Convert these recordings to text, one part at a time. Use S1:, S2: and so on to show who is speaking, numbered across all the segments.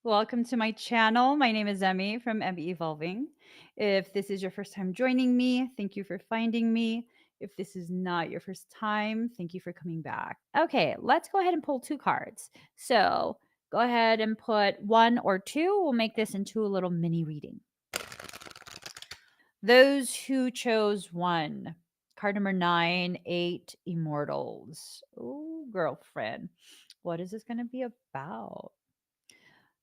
S1: Welcome to my channel. My name is Emmy from Emmy Evolving. If this is your first time joining me, thank you for finding me. If this is not your first time, thank you for coming back. Okay, let's go ahead and pull two cards. So go ahead and put one or two. We'll make this into a little mini reading. Those who chose one. Card number 9, 8 Immortals. Oh, girlfriend. What is this going to be about?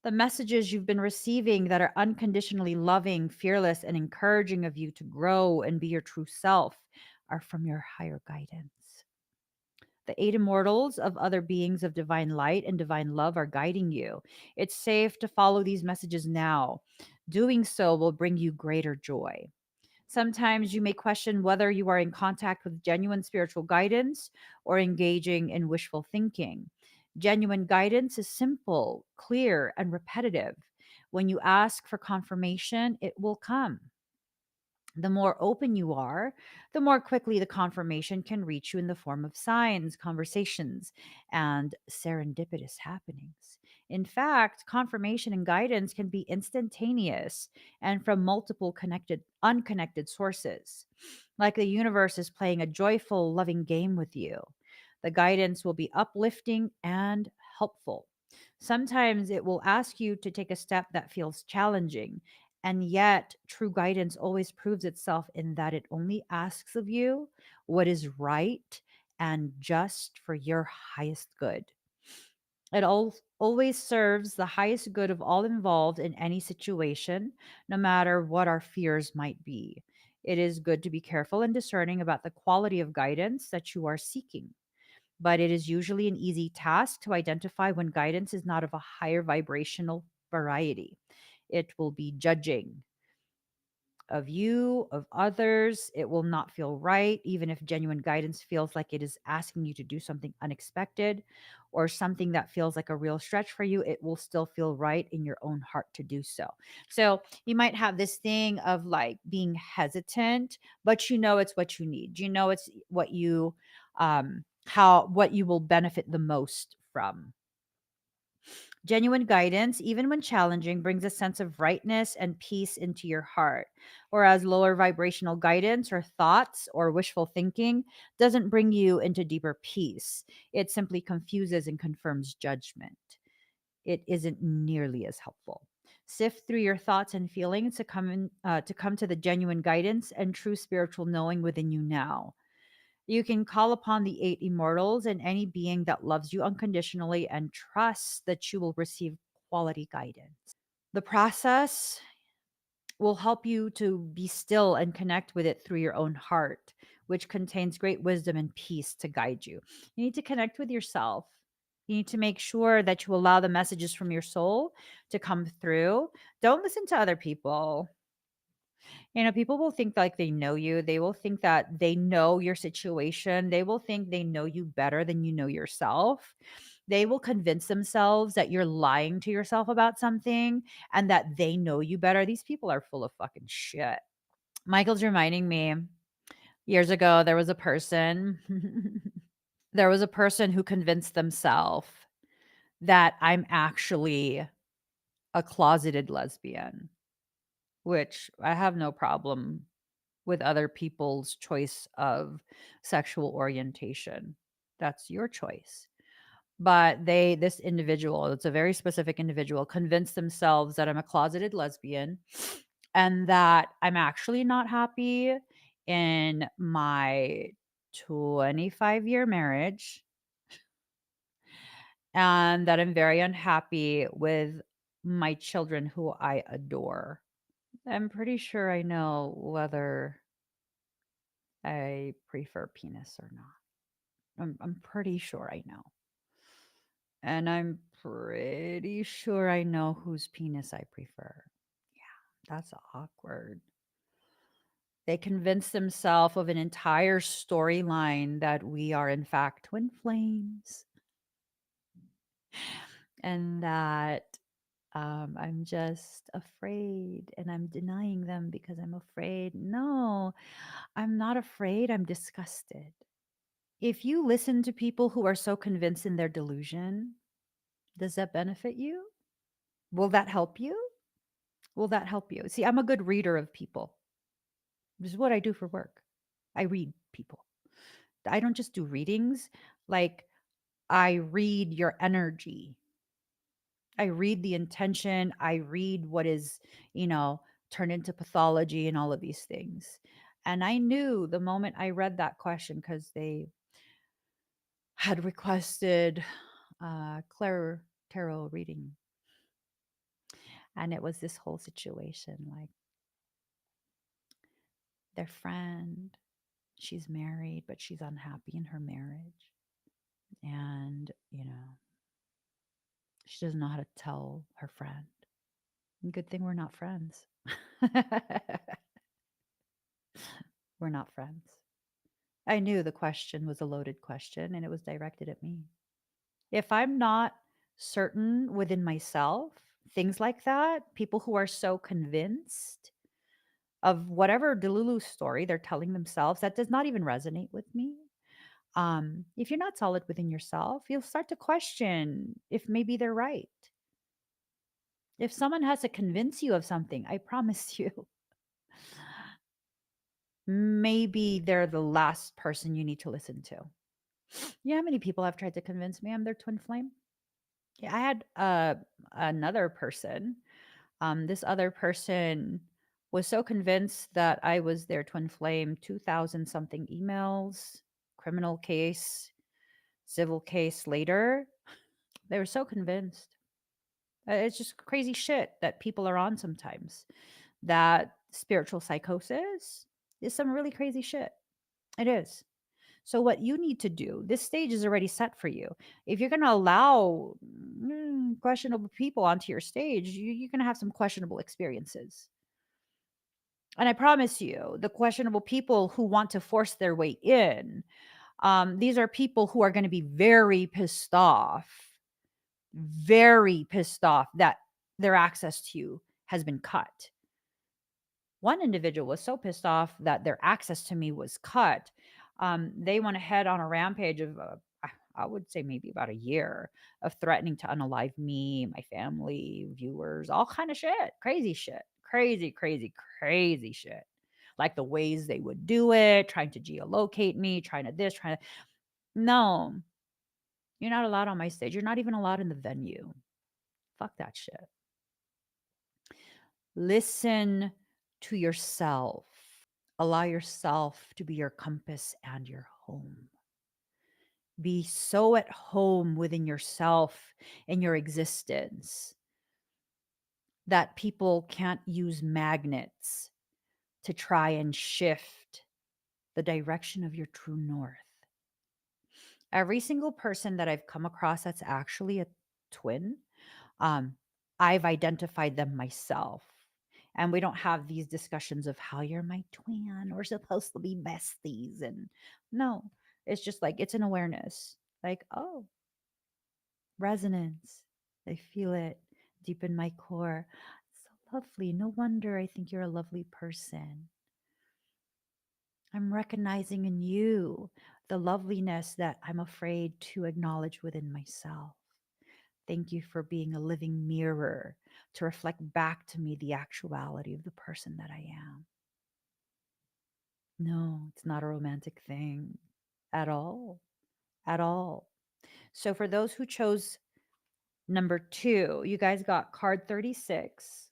S1: The messages you've been receiving that are unconditionally loving, fearless, and encouraging of you to grow and be your true self are from your higher guidance. The eight immortals of other beings of divine light and divine love are guiding you. It's safe to follow these messages now. Doing so will bring you greater joy. Sometimes you may question whether you are in contact with genuine spiritual guidance or engaging in wishful thinking. Genuine guidance is simple, clear, and repetitive. When you ask for confirmation, it will come. The more open you are, the more quickly the confirmation can reach you in the form of signs, conversations, and serendipitous happenings. In fact, confirmation and guidance can be instantaneous and from multiple unconnected sources. Like the universe is playing a joyful, loving game with you. The guidance will be uplifting and helpful. Sometimes it will ask you to take a step that feels challenging, and yet, true guidance always proves itself in that it only asks of you what is right and just for your highest good. Always serves the highest good of all involved in any situation, no matter what our fears might be. It is good to be careful and discerning about the quality of guidance that you are seeking, but it is usually an easy task to identify when guidance is not of a higher vibrational variety. It will be judging of you, of others. It will not feel right, even if genuine guidance feels like it is asking you to do something unexpected or something that feels like a real stretch for you. It will still feel right in your own heart to do so. So you might have this thing of like being hesitant, but you know it's what you need. You know it's what you, what you will benefit the most from. Genuine guidance, even when challenging, brings a sense of rightness and peace into your heart, whereas lower vibrational guidance or thoughts or wishful thinking doesn't bring you into deeper peace. It simply confuses and confirms judgment. It isn't nearly as helpful. Sift through your thoughts and feelings to come to the genuine guidance and true spiritual knowing within you now. You can call upon the eight immortals and any being that loves you unconditionally and trusts that you will receive quality guidance. The process will help you to be still and connect with it through your own heart, which contains great wisdom and peace to guide you. You need to connect with yourself. You need to make sure that you allow the messages from your soul to come through. Don't listen to other people. People will think like they know you. They will think that they know your situation. They will think they know you better than you know yourself. They will convince themselves that you're lying to yourself about something and that they know you better. These people are full of fucking shit. Michael's reminding me years ago, there was a person, there was a person who convinced themselves that I'm actually a closeted lesbian, which I have no problem with other people's choice of sexual orientation. That's your choice. But this individual, it's a very specific individual, convinced themselves that I'm a closeted lesbian and that I'm actually not happy in my 25-year marriage and that I'm very unhappy with my children who I adore. I'm pretty sure I know whether I prefer penis or not. I'm pretty sure I know. And I'm pretty sure I know whose penis I prefer. Yeah, that's awkward. They convince themselves of an entire storyline that we are, in fact, twin flames and that I'm just afraid and I'm denying them because I'm afraid. No, I'm not afraid. I'm disgusted. If you listen to people who are so convinced in their delusion, does that benefit you? Will that help you? Will that help you? See, I'm a good reader of people. This is what I do for work. I read people. I don't just do readings. Like, I read your energy. I read the intention. I read what is, you know, turned into pathology and all of these things. And I knew the moment I read that question because they had requested Claire tarot reading. And it was this whole situation like their friend, she's married, but she's unhappy in her marriage. And, you know, she doesn't know how to tell her friend. Good thing we're not friends. We're not friends. I knew the question was a loaded question and it was directed at me. If I'm not certain within myself, things like that, people who are so convinced of whatever Delulu story they're telling themselves, that does not even resonate with me. If you're not solid within yourself, you'll start to question if maybe they're right. If someone has to convince you of something, I promise you, maybe they're the last person you need to listen to. You know how many people have tried to convince me I'm their twin flame? Yeah, I had another person. This other person was so convinced that I was their twin flame, 2000 something emails, criminal case, civil case later. They were so convinced. It's just crazy shit that people are on sometimes. That spiritual psychosis is some really crazy shit. It is. So, what you need to do, this stage is already set for you. If you're going to allow questionable people onto your stage, you're going to have some questionable experiences. And I promise you, the questionable people who want to force their way in, these are people who are going to be very pissed off that their access to you has been cut. One individual was so pissed off that their access to me was cut. They went ahead on a rampage of, I would say maybe about a year of threatening to unalive me, my family, viewers, all kind of shit, crazy shit, crazy shit. Like the ways they would do it, trying to geolocate me, trying to this, trying to. No, you're not allowed on my stage. You're not even allowed in the venue. Fuck that shit. Listen to yourself. Allow yourself to be your compass and your home. Be so at home within yourself and your existence that people can't use magnets to try and shift the direction of your true north. Every single person that I've come across that's actually a twin, um, I've identified them myself. And we don't have these discussions of how you're my twin. We're supposed to be besties. And no, it's just like it's an awareness. Like, oh, resonance. I feel it deep in my core. So lovely. No wonder I think you're a lovely person. I'm recognizing in you the loveliness that I'm afraid to acknowledge within myself. Thank you for being a living mirror to reflect back to me the actuality of the person that I am. No, it's not a romantic thing at all. At all. So, for those who chose number two, you guys got card 36.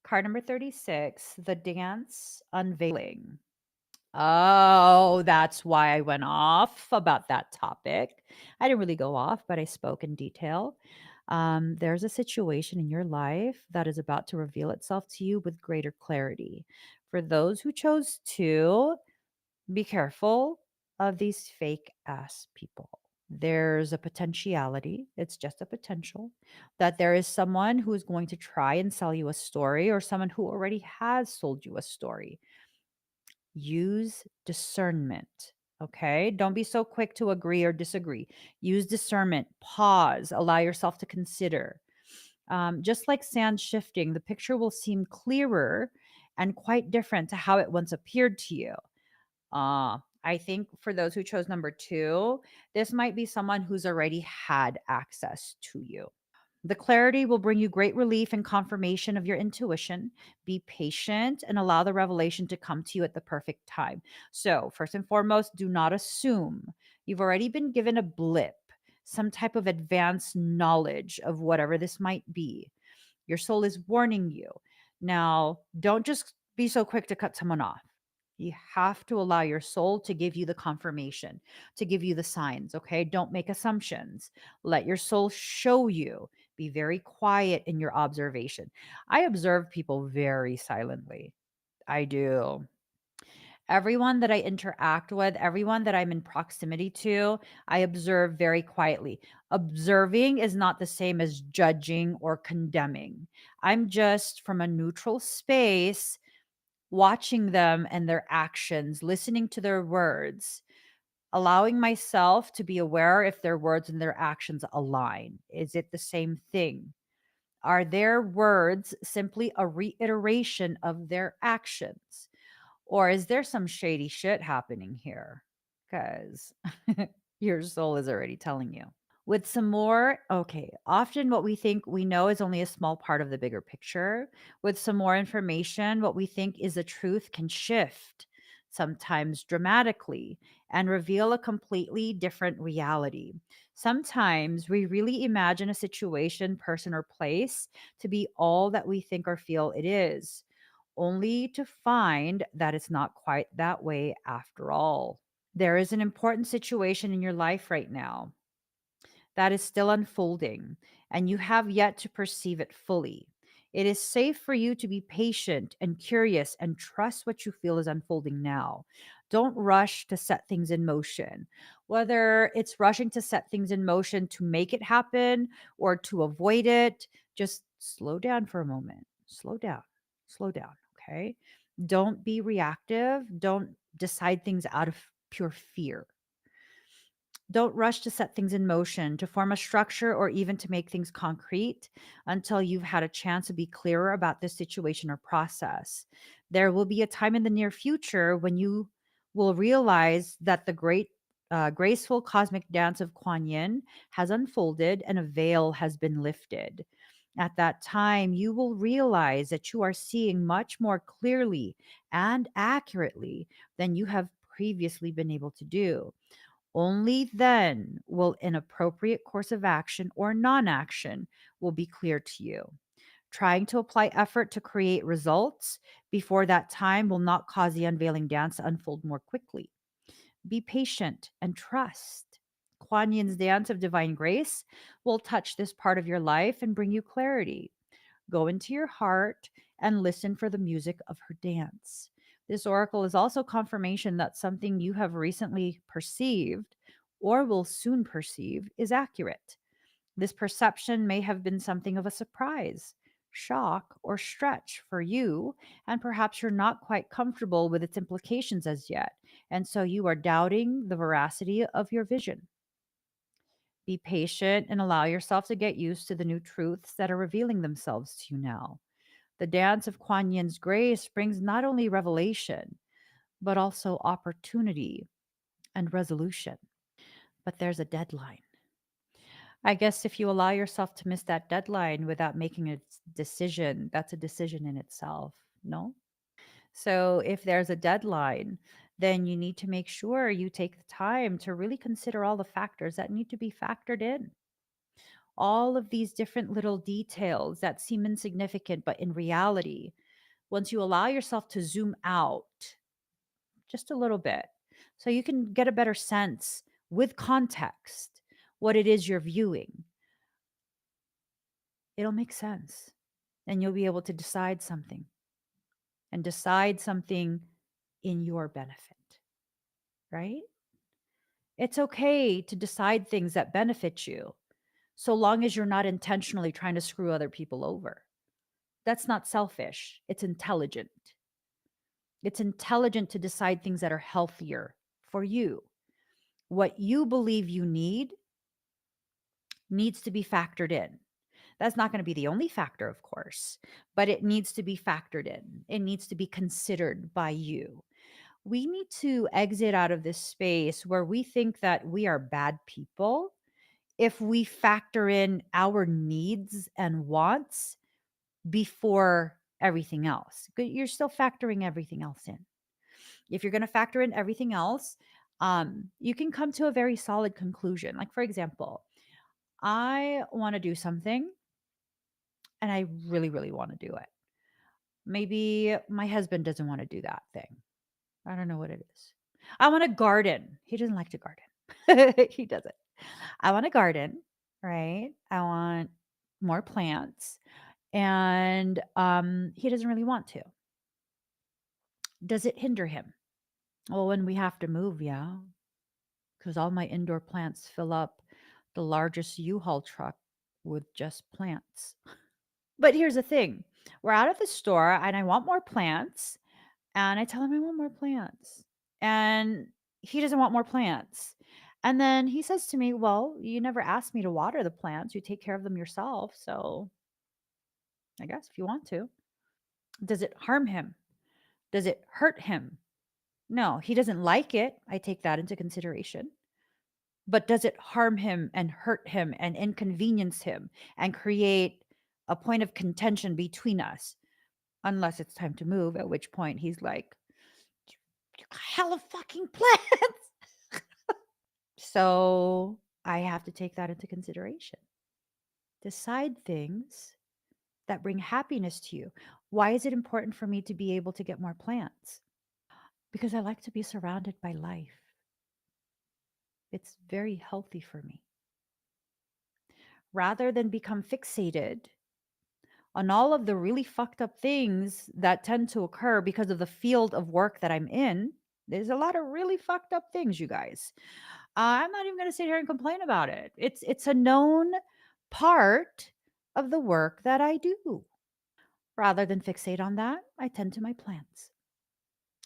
S1: Card number 36, the dance unveiling. Oh, that's why I went off about that topic. I didn't really go off, but I spoke in detail. There's a situation in your life that is about to reveal itself to you with greater clarity. For those who chose to, be careful of these fake ass people. There's a potentiality, it's just a potential, that there is someone who is going to try and sell you a story or someone who already has sold you a story. Use discernment. Okay. Don't be so quick to agree or disagree. Use discernment, pause, allow yourself to consider. Just like sand shifting, the picture will seem clearer and quite different to how it once appeared to you. I think for those who chose number two, this might be someone who's already had access to you. The clarity will bring you great relief and confirmation of your intuition. Be patient and allow the revelation to come to you at the perfect time. So, first and foremost, do not assume. You've already been given a blip, some type of advanced knowledge of whatever this might be. Your soul is warning you. Now, don't just be so quick to cut someone off. You have to allow your soul to give you the confirmation, to give you the signs, okay? Don't make assumptions. Let your soul show you. Be very quiet in your observation. I observe people very silently. I do. Everyone that I interact with, everyone that I'm in proximity to, I observe very quietly. Observing is not the same as judging or condemning. I'm just from a neutral space, watching them and their actions, listening to their words, allowing myself to be aware if their words and their actions align. Is it the same thing? Are their words simply a reiteration of their actions? Or is there some shady shit happening here? Because your soul is already telling you. With some more, okay, often what we think we know is only a small part of the bigger picture. With some more information, what we think is the truth can shift, sometimes dramatically, and reveal a completely different reality. Sometimes we really imagine a situation, person, or place to be all that we think or feel it is, only to find that it's not quite that way after all. There is an important situation in your life right now that is still unfolding, and you have yet to perceive it fully. It is safe for you to be patient and curious and trust what you feel is unfolding now. Don't rush to set things in motion. Whether it's rushing to set things in motion to make it happen or to avoid it, just slow down for a moment. Slow down. Slow down. Okay. Don't be reactive. Don't decide things out of pure fear. Don't rush to set things in motion, to form a structure, or even to make things concrete until you've had a chance to be clearer about this situation or process. There will be a time in the near future when you will realize that the graceful cosmic dance of Kuan Yin has unfolded and a veil has been lifted. At that time, you will realize that you are seeing much more clearly and accurately than you have previously been able to do. Only then will an appropriate course of action or non action will be clear to you. Trying to apply effort to create results before that time will not cause the unveiling dance to unfold more quickly. Be patient and trust. Kuan Yin's dance of divine grace will touch this part of your life and bring you clarity. Go into your heart and listen for the music of her dance. This oracle is also confirmation that something you have recently perceived or will soon perceive is accurate. This perception may have been something of a surprise, shock, or stretch for you, and perhaps you're not quite comfortable with its implications as yet, and so you are doubting the veracity of your vision. Be patient and allow yourself to get used to the new truths that are revealing themselves to you now. The dance of Kuan Yin's grace brings not only revelation, but also opportunity and resolution. But there's a deadline. I guess if you allow yourself to miss that deadline without making a decision, that's a decision in itself. No? So if there's a deadline, then you need to make sure you take the time to really consider all the factors that need to be factored in. All of these different little details that seem insignificant, but in reality, once you allow yourself to zoom out just a little bit so you can get a better sense with context what it is you're viewing, it'll make sense and you'll be able to decide something and decide something in your benefit, right? It's okay to decide things that benefit you so long as you're not intentionally trying to screw other people over. That's not selfish, it's intelligent. It's intelligent to decide things that are healthier for you. What you believe you need needs to be factored in. That's not going to be the only factor, of course, but it needs to be factored in. It needs to be considered by you. We need to exit out of this space where we think that we are bad people if we factor in our needs and wants before everything else. You're still factoring everything else in. If you're going to factor in everything else, you can come to a very solid conclusion. Like, for example, I want to do something and I really, really want to do it. Maybe my husband doesn't want to do that thing. I don't know what it is. I want a garden. He doesn't like to garden. He doesn't. I want a garden, right? I want more plants. And he doesn't really want to. Does it hinder him? Well, when we have to move, yeah, because all my indoor plants fill up the largest U-Haul truck with just plants. But here's the thing, we're out of the store and I want more plants. And I tell him I want more plants. And he doesn't want more plants. And then he says to me, well, you never asked me to water the plants. You take care of them yourself. So I guess if you want to. Does it harm him? Does it hurt him? No, he doesn't like it. I take that into consideration. But does it harm him and hurt him and inconvenience him and create a point of contention between us? Unless it's time to move, at which point he's like, you got hella fucking plants. So I have to take that into consideration. Decide things that bring happiness to you. Why is it important for me to be able to get more plants? Because I like to be surrounded by life. It's very healthy for me. Rather than become fixated on all of the really fucked up things that tend to occur because of the field of work that I'm in, there's a lot of really fucked up things, you guys. I'm not even going to sit here and complain about it. It's a known part of the work that I do. Rather than fixate on that, I tend to my plants.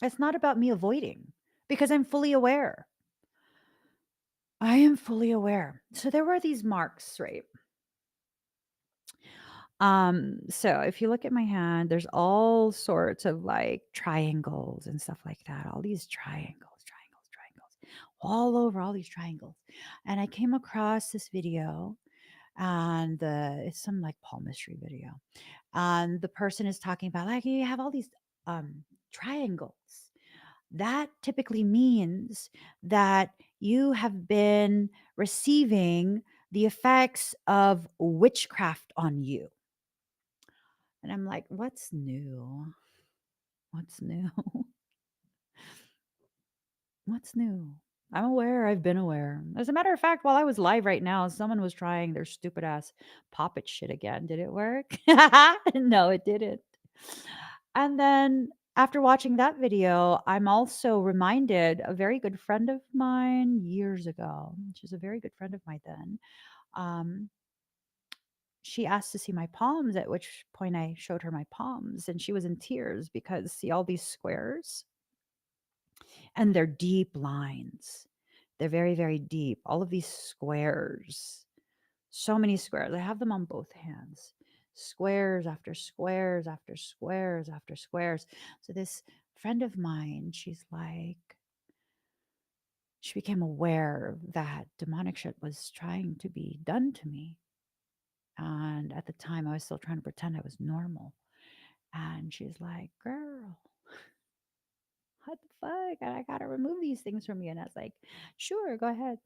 S1: It's not about me avoiding because I'm fully aware. I am fully aware. So there were these marks, right? So if you look at my hand, there's all sorts of like triangles and stuff like that. All these triangles, all over all these triangles. And I came across this video and it's some like palmistry video. And the person is talking about like you have all these triangles. That typically means that you have been receiving the effects of witchcraft on you. And I'm like, what's new? What's new? What's new? I'm aware. I've been aware. As a matter of fact, while I was live right now, someone was trying their stupid ass poppet shit again. Did it work? No, it didn't. And then after watching that video, I'm also reminded a very good friend of mine years ago. She's a very good friend of mine then. Um, she asked to see my palms, at which point I showed her my palms, and she was in tears because see all these squares and they're deep lines. They're very, very deep. All of these squares, so many squares. I have them on both hands. Squares after squares after squares after squares. So this friend of mine, she's like, she became aware that demonic shit was trying to be done to me. And at the time, I was still trying to pretend I was normal. And she's like, girl, what the fuck? I gotta remove these things from you. And I was like, sure, go ahead.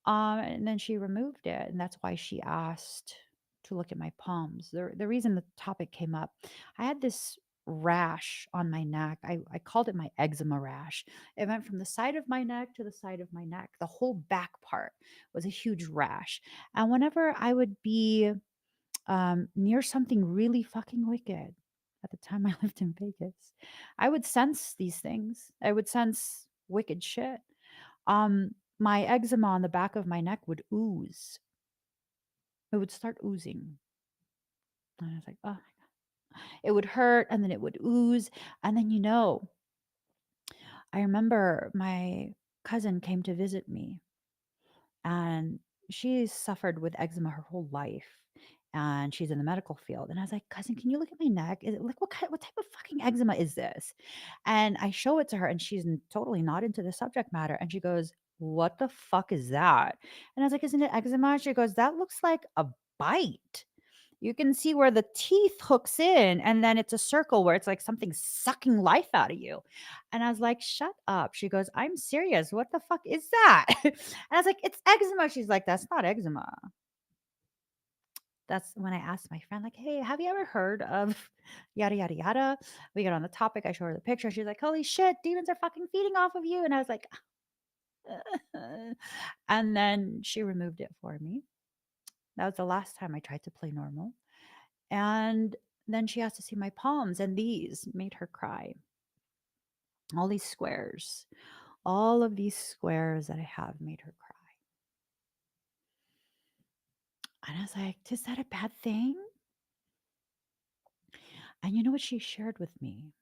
S1: And then she removed it, and that's why she asked to look at my palms. The reason the topic came up, I had this rash on my neck. I called it my eczema rash. It went from the side of my neck to the side of my neck. The whole back part was a huge rash. And whenever I would be near something really fucking wicked, at the time I lived in Vegas, I would sense these things. I would sense wicked shit. My eczema on the back of my neck would ooze. It would start oozing. And I was like, oh, it would hurt and then it would ooze. And then, I remember my cousin came to visit me and she suffered with eczema her whole life. And she's in the medical field. And I was like, cousin, can you look at my neck? Is it like what type of fucking eczema is this? And I show it to her and she's totally not into the subject matter. And she goes, What the fuck is that? And I was like, isn't it eczema? She goes, that looks like a bite. You can see where the teeth hooks in, and then it's a circle where it's like something sucking life out of you. And I was like, shut up. She goes, I'm serious. What the fuck is that? And I was like, it's eczema. She's like, that's not eczema. That's when I asked my friend, like, hey, have you ever heard of yada, yada, yada? We got on the topic. I show her the picture. She's like, holy shit, demons are fucking feeding off of you. And I was like, and then she removed it for me. That was the last time I tried to play normal. And then she asked to see my palms, and these made her cry. All these squares, all of these squares that I have made her cry. And I was like, is that a bad thing? And you know what she shared with me?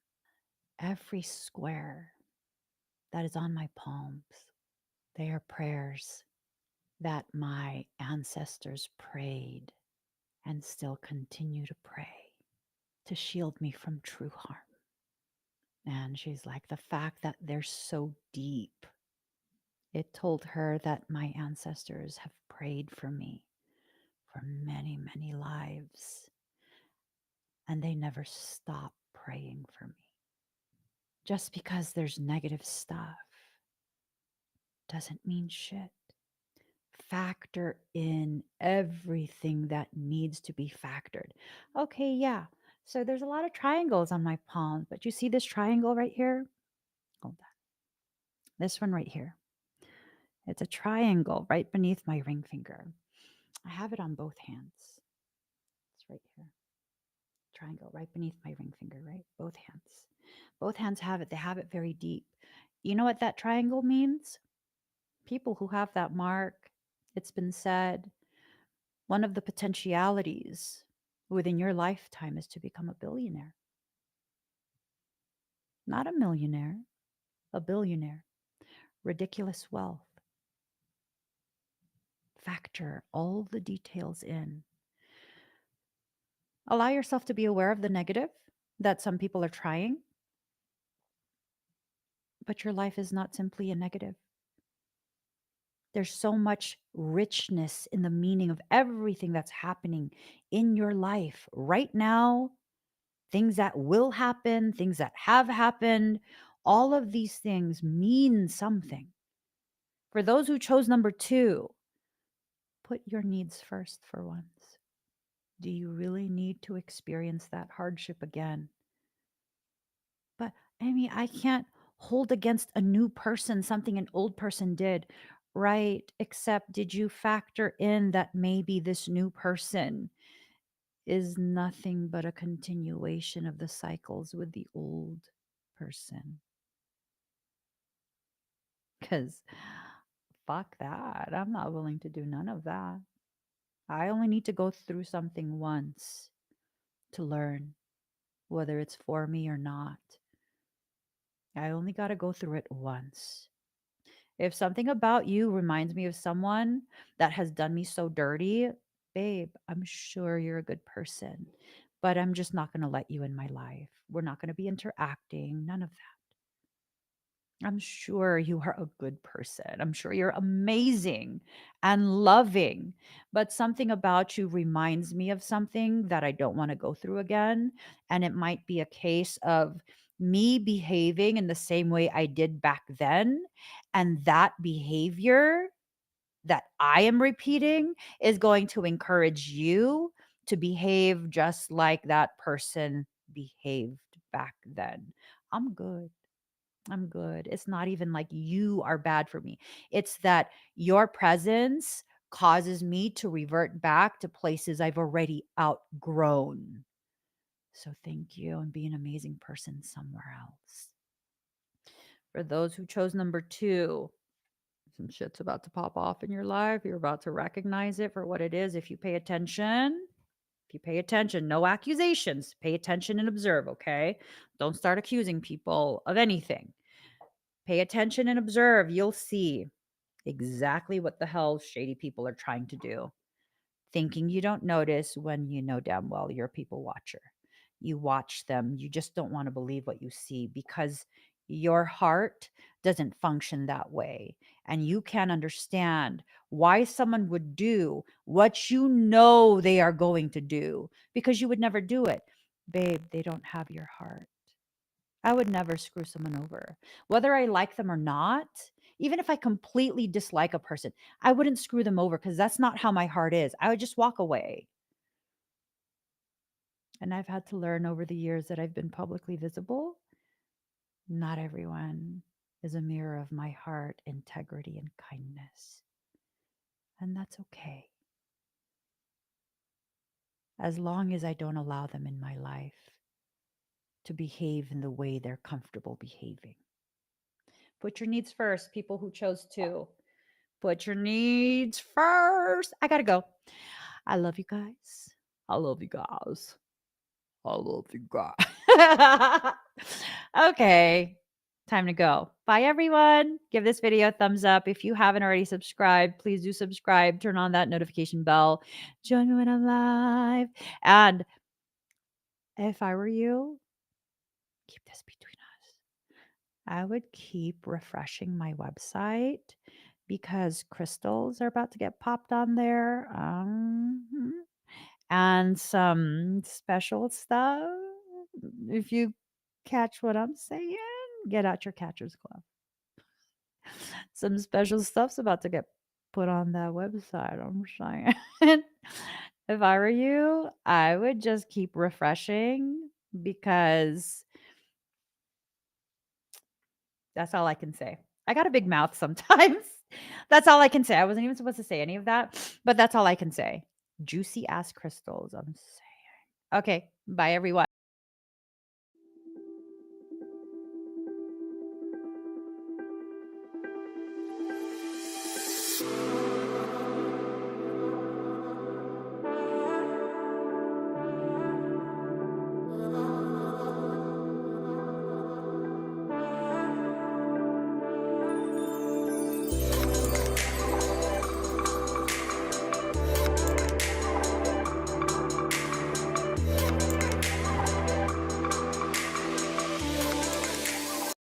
S1: Every square that is on my palms, they are prayers that my ancestors prayed and still continue to pray to shield me from true harm. And she's like, the fact that they're so deep, it told her that my ancestors have prayed for me for many, many lives, and they never stop praying for me. Just because there's negative stuff doesn't mean shit. Factor in everything that needs to be factored. Okay, yeah. So there's a lot of triangles on my palm, but you see this triangle right here? Hold on. This one right here. It's a triangle right beneath my ring finger. I have it on both hands. It's right here. Triangle right beneath my ring finger, right? Both hands. Both hands have it. They have it very deep. You know what that triangle means? People who have that mark, it's been said, one of the potentialities within your lifetime is to become a billionaire. Not a millionaire, a billionaire. Ridiculous wealth. Factor all the details in. Allow yourself to be aware of the negative that some people are trying, but your life is not simply a negative. There's so much richness in the meaning of everything that's happening in your life right now, things that will happen, things that have happened. All of these things mean something. For those who chose number two, put your needs first for once. Do you really need to experience that hardship again? But Amy, I can't hold against a new person something an old person did. Right. Except, did you factor in that maybe this new person is nothing but a continuation of the cycles with the old person? Because fuck that. I'm not willing to do none of that. I only need to go through something once to learn whether it's for me or not. I only got to go through it once. If something about you reminds me of someone that has done me so dirty, babe, I'm sure you're a good person, but I'm just not going to let you in my life. We're not going to be interacting, none of that. I'm sure you are a good person. I'm sure you're amazing and loving, but something about you reminds me of something that I don't want to go through again. And it might be a case of me behaving in the same way I did back then. And that behavior that I am repeating is going to encourage you to behave just like that person behaved back then. I'm good. I'm good. It's not even like you are bad for me. It's that your presence causes me to revert back to places I've already outgrown. So thank you, and be an amazing person somewhere else. For those who chose number two, some shit's about to pop off in your life. You're about to recognize it for what it is if you pay attention. If you pay attention, no accusations. Pay attention and observe, okay? Don't start accusing people of anything. Pay attention and observe. You'll see exactly what the hell shady people are trying to do. Thinking you don't notice when you know damn well you're a people watcher. You watch them. You just don't want to believe what you see because your heart doesn't function that way. and you can't understand why someone would do what you know they are going to do because you would never do it. Babe, they don't have your heart. I would never screw someone over, whether I like them or not. Even if I completely dislike a person, I wouldn't screw them over because that's not how my heart is. I would just walk away. And I've had to learn over the years that I've been publicly visible. Not everyone is a mirror of my heart, integrity, and kindness. And that's okay. As long as I don't allow them in my life to behave in the way they're comfortable behaving. Put your needs first, people who chose to. Put your needs first. I gotta go. I love you guys. I love you guys. I love you guys. Okay. Time to go. Bye, everyone. Give this video a thumbs up. If you haven't already subscribed, please do subscribe. Turn on that notification bell. Join me when I'm live. And if I were you, keep this between us. I would keep refreshing my website because crystals are about to get popped on there. And some special stuff. If you catch what I'm saying, get out your catcher's glove. Some special stuff's about to get put on that website. I'm saying. If I were you, I would just keep refreshing because that's all I can say. I got a big mouth sometimes. That's all I can say. I wasn't even supposed to say any of that, but that's all I can say. Juicy ass crystals. I'm saying. Okay. Bye, everyone.